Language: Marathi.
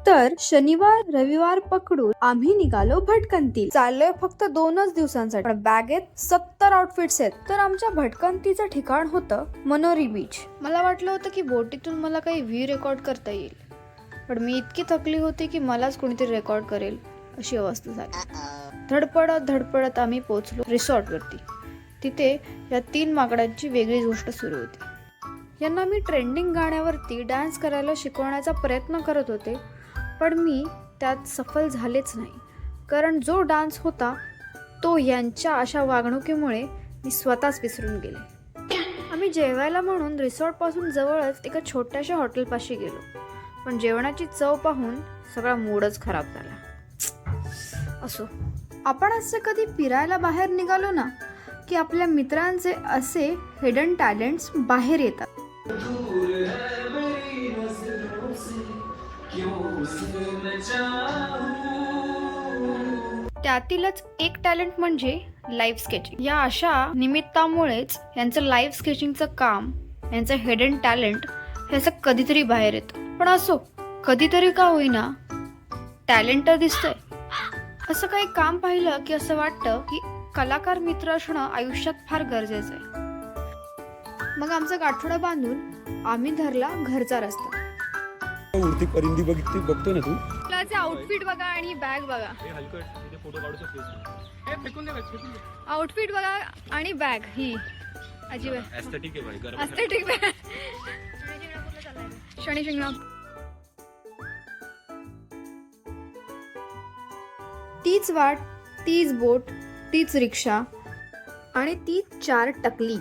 तर शनिवार रविवार पकडून आम्ही निघालो भटकंती. चाललोय फक्त 2च दिवसांसाठी, पण बॅगेत 70 आउटफिट्स आहेत. तर आमच्या भटकंतीचं ठिकाण होतं मनोरी बीच. मला वाटलं होतं की बोटीतून मला काही व्ह्यू रेकॉर्ड करता येईल, पण मी इतकी थकली होती की मलाच कोणीतरी रेकॉर्ड करेल अशी अवस्था झाली. धडपडत आम्ही पोहोचलो रिसॉर्टवरती. तिथे या 3 माकडांची वेगळीच गोष्ट सुरू होती. यांना मी ट्रेंडिंग गाण्यावरती डान्स करायला शिकवण्याचा प्रयत्न करत होते, पण मी त्यात सफल झालेच नाही. कारण जो डान्स होता तो यांच्या अशा वागणुकीमुळे मी स्वतःच विसरून गेले. आम्ही जेवायला म्हणून रिसॉर्टपासून जवळच एका छोट्याशा हॉटेलपाशी गेलो, पण जेवणाची चव पाहून सगळा मूडच खराब झाला. असो, आपण असं कधी फिरायला बाहेर निघालो ना की आपल्या मित्रांचे असे हिडन टॅलेंट्स बाहेर येतात. त्यातीलच एक टॅलेंट म्हणजे लाईव्ह स्केचिंग. या अशा निमित्तामुळेच यांचं लाईव्ह स्केचिंगचं काम, यांचं हिडन टॅलेंट हे असं कधीतरी बाहेर येतं. पण असो, कधीतरी का होईना टॅलेंट तर दिसतंय. असं काही काम पाहिलं की असं वाटतं की कलाकार मित्र असणं आयुष्यात फार गरजेचं आहे. मग आमचा गाठोडा बांधून आम्ही धरला घरचा रस्ता. वरती परिंदी बघतो ना तू. त्याचे आउटफिट बघा आणि बॅग बघा. आउटफिट बघा आणि बॅग ही अजिबात एस्थेटिक आहे भाई. एस्थेटिक आहे. शनी शिंगणापूर. तीच वाट, तीच बोट, तीच रिक्षा आणि ती 4 टकली.